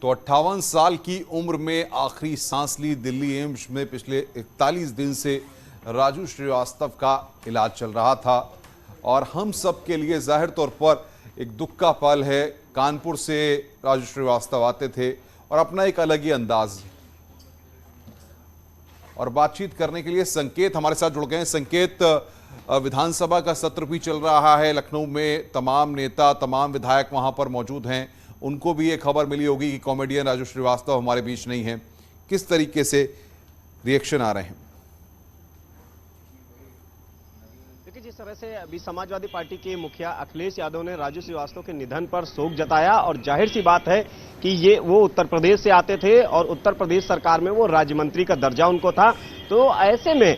तो 58 साल की उम्र में आखिरी सांस ली दिल्ली एम्स में पिछले 41 दिन से राजू श्रीवास्तव का इलाज चल रहा था और हम सब के लिए जाहिर तौर पर एक दुख का पल है। कानपुर से राजू श्रीवास्तव आते थे और अपना एक अलग ही अंदाज और बातचीत करने के लिए संकेत हमारे साथ जुड़ गए हैं। संकेत, विधानसभा का सत्र भी चल रहा है लखनऊ में, तमाम नेता तमाम विधायक वहां पर मौजूद हैं। उनको भी ये खबर मिली होगी कि कॉमेडियन राजू श्रीवास्तव हमारे बीच नहीं है। किस तरीके से रिएक्शन आ रहे हैं? देखिए, जिस तरह से अभी समाजवादी पार्टी के मुखिया अखिलेश यादव ने राजू श्रीवास्तव के निधन पर शोक जताया और जाहिर सी बात है कि ये वो उत्तर प्रदेश से आते थे और उत्तर प्रदेश सरकार में वो राज्य मंत्री का दर्जा उनको था। तो ऐसे में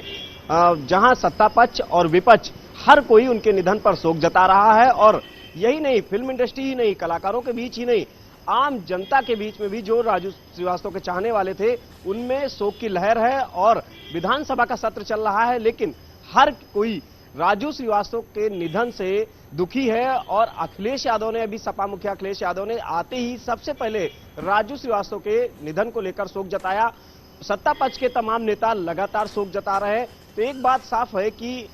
जहां सत्ता पक्ष और विपक्ष हर कोई उनके निधन पर शोक जता रहा है और यही नहीं, फिल्म इंडस्ट्री ही नहीं, कलाकारों के बीच ही नहीं, आम जनता के बीच में भी जो राजू श्रीवास्तव के चाहने वाले थे उनमें शोक की लहर है और विधानसभा का सत्र चल रहा है, लेकिन हर कोई राजू श्रीवास्तव के निधन से दुखी है। और अखिलेश यादव ने, अभी सपा मुखिया अखिलेश यादव ने आते ही सबसे पहले राजू श्रीवास्तव के निधन को लेकर शोक जताया। सत्ता पक्ष के तमाम नेता लगातार शोक जता रहे हैं। तो एक बात साफ है कि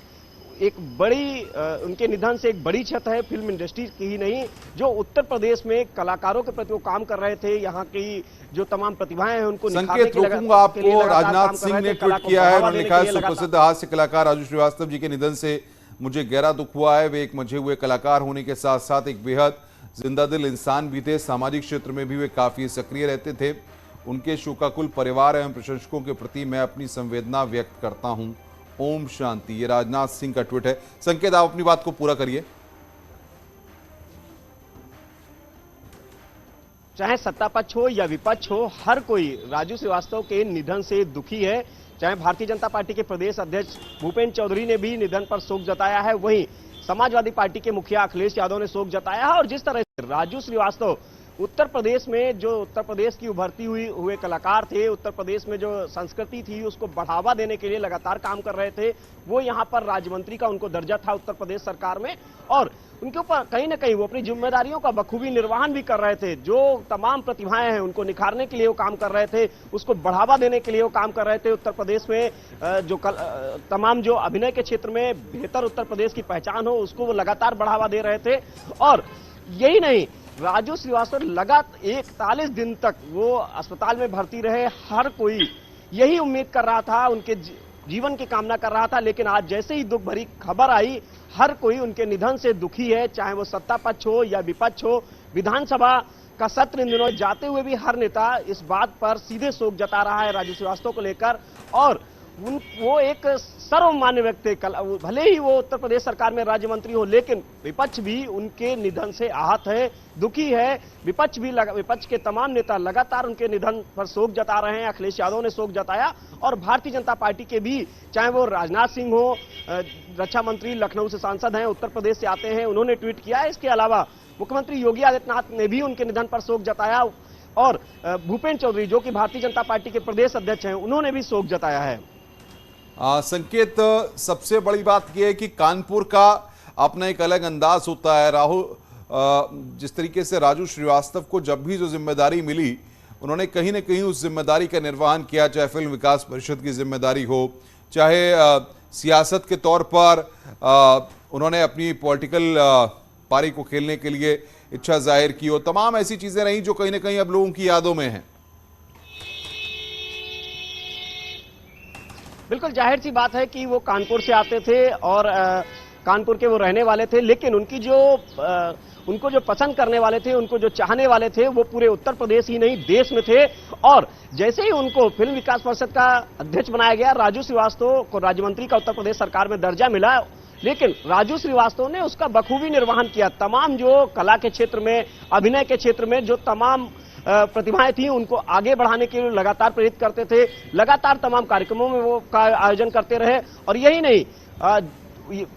एक बड़ी उनके निधन से एक बड़ी क्षत है फिल्म इंडस्ट्री की ही नहीं, जो उत्तर प्रदेश में कलाकारों के प्रति वो काम कर रहे थे, यहाँ की जो तमाम प्रतिभाएं हैं उनको संकेत रोकूंगा आपको। राजनाथ सिंह ने ट्वीट किया है, उन्होंने लिखा है, सुप्रसिद्ध हास्य कलाकार राजू श्रीवास्तव जी के निधन से मुझे गहरा दुख हुआ है। वे एक मंझे हुए कलाकार होने के साथ साथ एक बेहद जिंदा दिल इंसान भी थे। सामाजिक क्षेत्र में भी वे काफी सक्रिय रहते थे। उनके शोकाकुल परिवार एवं प्रशंसकों के प्रति मैं अपनी संवेदना व्यक्त करता हूं। ओम शांति। ये राजनाथ सिंह का ट्वीट है। संकेत, आप अपनी बात को पूरा करिए। चाहे सत्ता पक्ष हो या विपक्ष हो, हर कोई राजू श्रीवास्तव के निधन से दुखी है। चाहे भारतीय जनता पार्टी के प्रदेश अध्यक्ष भूपेंद्र चौधरी ने भी निधन पर शोक जताया है, वहीं समाजवादी पार्टी के मुखिया अखिलेश यादव ने शोक जताया है। और जिस तरह से राजू श्रीवास्तव उत्तर प्रदेश में, जो उत्तर प्रदेश की उभरती हुए कलाकार थे, उत्तर प्रदेश में जो संस्कृति थी उसको बढ़ावा देने के लिए लगातार काम कर रहे थे, वो यहाँ पर राज्य मंत्री का उनको दर्जा था उत्तर प्रदेश सरकार में और उनके ऊपर कहीं ना कहीं वो अपनी जिम्मेदारियों का बखूबी निर्वहन भी कर रहे थे। जो तमाम प्रतिभाएं हैं उनको निखारने के लिए वो काम कर रहे थे, उसको बढ़ावा देने के लिए वो काम कर रहे थे। उत्तर प्रदेश में जो तमाम जो अभिनय के क्षेत्र में बेहतर उत्तर प्रदेश की पहचान हो उसको वो लगातार बढ़ावा दे रहे थे। और यही नहीं, राजू श्रीवास्तव लगातार 41 दिन तक वो अस्पताल में भर्ती रहे। हर कोई यही उम्मीद कर रहा था, उनके जीवन की कामना कर रहा था, लेकिन आज जैसे ही दुख भरी खबर आई, हर कोई उनके निधन से दुखी है। चाहे वो सत्ता पक्ष हो या विपक्ष हो, विधानसभा का सत्र इन दिनों जाते हुए भी हर नेता इस बात पर सीधे शोक जता रहा है राजू श्रीवास्तव को लेकर। और वो एक सर्वमान्य व्यक्ति, भले ही वो उत्तर प्रदेश सरकार में राज्य मंत्री हो, लेकिन विपक्ष भी उनके निधन से आहत है, दुखी है। विपक्ष के तमाम नेता लगातार उनके निधन पर शोक जता रहे हैं। अखिलेश यादव ने शोक जताया और भारतीय जनता पार्टी के भी, चाहे वो राजनाथ सिंह हो, रक्षा मंत्री लखनऊ से सांसद हैं, उत्तर प्रदेश से आते हैं, उन्होंने ट्वीट किया है। इसके अलावा मुख्यमंत्री योगी आदित्यनाथ ने भी उनके निधन पर शोक जताया और भूपेंद्र चौधरी, जो कि भारतीय जनता पार्टी के प्रदेश अध्यक्ष हैं, उन्होंने भी शोक जताया है। संकेत, सबसे बड़ी बात यह है कि कानपुर का अपना एक अलग अंदाज होता है। राहुल, जिस तरीके से राजू श्रीवास्तव को जब भी जो जिम्मेदारी मिली, उन्होंने कहीं ना कहीं उस जिम्मेदारी का निर्वहन किया, चाहे फिल्म विकास परिषद की जिम्मेदारी हो, चाहे सियासत के तौर पर उन्होंने अपनी पॉलिटिकल पारी को खेलने के लिए इच्छा जाहिर की हो। तमाम ऐसी चीजें रही जो कहीं ना कहीं अब लोगों की यादों में हैं। बिल्कुल जाहिर सी बात है कि वो कानपुर से आते थे और कानपुर के वो रहने वाले थे, लेकिन उनको जो पसंद करने वाले थे, उनको जो चाहने वाले थे, वो पूरे उत्तर प्रदेश ही नहीं देश में थे। और जैसे ही उनको फिल्म विकास परिषद का अध्यक्ष बनाया गया, राजू श्रीवास्तव को राज्य मंत्री का उत्तर प्रदेश सरकार में दर्जा मिला, लेकिन राजू श्रीवास्तव ने उसका बखूबी निर्वहन किया। तमाम जो कला के क्षेत्र में, अभिनय के क्षेत्र में जो तमाम प्रतिभाएं थी उनको आगे बढ़ाने के लिए लगातार प्रेरित करते थे, लगातार तमाम कार्यक्रमों में वो का आयोजन करते रहे। और यही नहीं,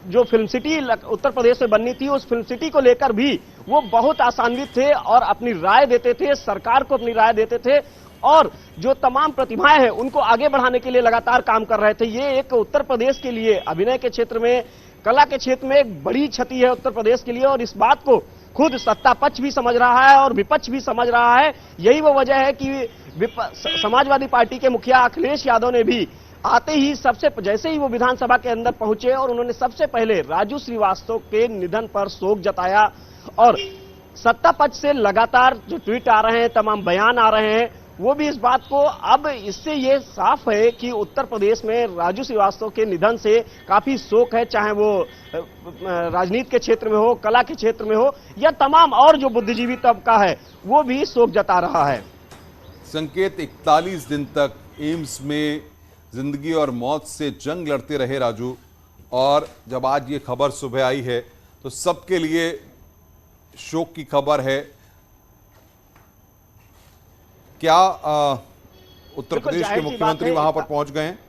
जो फिल्म सिटी उत्तर प्रदेश में बननी थी, उस फिल्म सिटी को लेकर भी वो बहुत आशान्वित थे और अपनी राय देते थे, सरकार को अपनी राय देते थे और जो तमाम प्रतिभाएं हैं उनको आगे बढ़ाने के लिए लगातार काम कर रहे थे। ये एक उत्तर प्रदेश के लिए अभिनय के क्षेत्र में, कला के क्षेत्र में एक बड़ी क्षति है उत्तर प्रदेश के लिए और इस बात को खुद सत्ता पक्ष भी समझ रहा है और विपक्ष भी समझ रहा है। यही वो वजह है कि समाजवादी पार्टी के मुखिया अखिलेश यादव ने भी आते ही जैसे ही वो विधानसभा के अंदर पहुंचे और उन्होंने सबसे पहले राजू श्रीवास्तव के निधन पर शोक जताया। और सत्ता पक्ष से लगातार जो ट्वीट आ रहे हैं, तमाम बयान आ रहे हैं, वो भी इस बात को, अब इससे ये साफ है कि उत्तर प्रदेश में राजू श्रीवास्तव के निधन से काफी शोक है, चाहे वो राजनीति के क्षेत्र में हो, कला के क्षेत्र में हो, या तमाम और जो बुद्धिजीवी तबका है वो भी शोक जता रहा है। संकेत, 41 दिन तक एम्स में जिंदगी और मौत से जंग लड़ते रहे राजू, और जब आज ये खबर सुबह आई है तो सबके लिए शोक की खबर है। क्या उत्तर प्रदेश के मुख्यमंत्री वहां पर पहुंच गए हैं?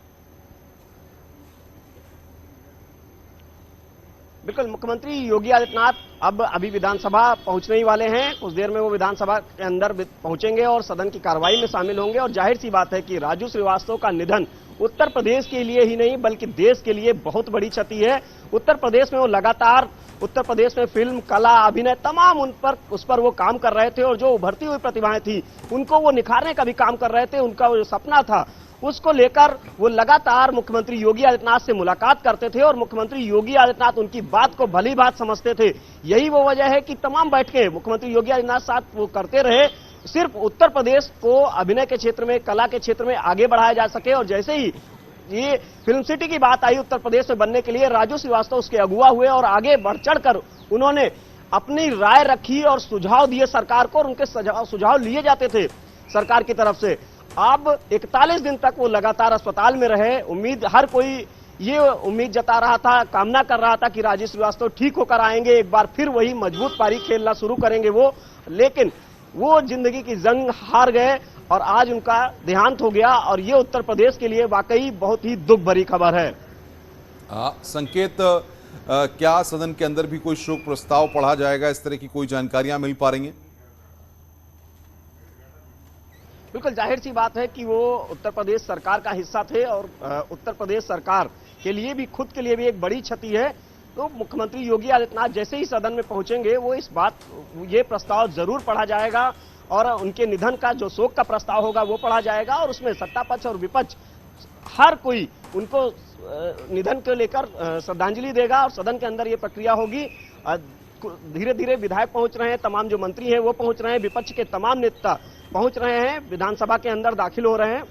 बिल्कुल, मुख्यमंत्री योगी आदित्यनाथ अब अभी विधानसभा पहुंचने ही वाले हैं। कुछ देर में वो विधानसभा के अंदर पहुंचेंगे और सदन की कार्रवाई में शामिल होंगे। और जाहिर सी बात है कि राजू श्रीवास्तव का निधन उत्तर प्रदेश के लिए ही नहीं बल्कि देश के लिए बहुत बड़ी क्षति है। उत्तर प्रदेश में वो लगातार, उत्तर प्रदेश में फिल्म, कला, अभिनय, तमाम उस पर वो काम कर रहे थे और जो उभरती हुई प्रतिभाएं थी उनको वो निखारने का भी काम कर रहे थे। उनका वो सपना था, उसको लेकर वो लगातार मुख्यमंत्री योगी आदित्यनाथ से मुलाकात करते थे और मुख्यमंत्री योगी आदित्यनाथ उनकी बात को भली बात समझते थे। यही वो वजह है कि तमाम बैठकें मुख्यमंत्री योगी आदित्यनाथ साथ वो करते रहे, सिर्फ उत्तर प्रदेश को अभिनय के क्षेत्र में, कला के क्षेत्र में आगे बढ़ाया जा सके। और जैसे ही ये फिल्म सिटी की बात आई उत्तर प्रदेश में बनने के लिए, राजू श्रीवास्तव उसके अगुवा हुए और आगे बढ़ चढ़कर उन्होंने अपनी राय रखी और सुझाव दिए सरकार को, और उनके सुझाव लिए जाते थे सरकार की तरफ से। अब 41 दिन तक वो लगातार अस्पताल में रहे। हर कोई ये उम्मीद जता रहा था, कामना कर रहा था कि राजू श्रीवास्तव ठीक होकर आएंगे, एक बार फिर वही मजबूत पारी खेलना शुरू करेंगे वो, लेकिन वो जिंदगी की जंग हार गए और आज उनका देहांत हो गया। और ये उत्तर प्रदेश के लिए वाकई बहुत ही दुख भरी खबर है। संकेत, क्या सदन के अंदर भी कोई शोक प्रस्ताव पढ़ा जाएगा? इस तरह की कोई जानकारियां मिल पा रही हैं? बिल्कुल, जाहिर सी बात है कि वो उत्तर प्रदेश सरकार का हिस्सा थे और उत्तर प्रदेश सरकार के लिए भी, खुद के लिए भी एक बड़ी क्षति है। तो मुख्यमंत्री योगी आदित्यनाथ जैसे ही सदन में पहुंचेंगे वो ये प्रस्ताव जरूर पढ़ा जाएगा और उनके निधन का जो शोक का प्रस्ताव होगा वो पढ़ा जाएगा। और उसमें सत्ता पक्ष और विपक्ष हर कोई उनको निधन को लेकर श्रद्धांजलि देगा और सदन के अंदर ये प्रक्रिया होगी। धीरे धीरे विधायक पहुंच रहे हैं, तमाम जो मंत्री हैं वो पहुंच रहे हैं, विपक्ष के तमाम नेता पहुंच रहे हैं, विधानसभा के अंदर दाखिल हो रहे हैं।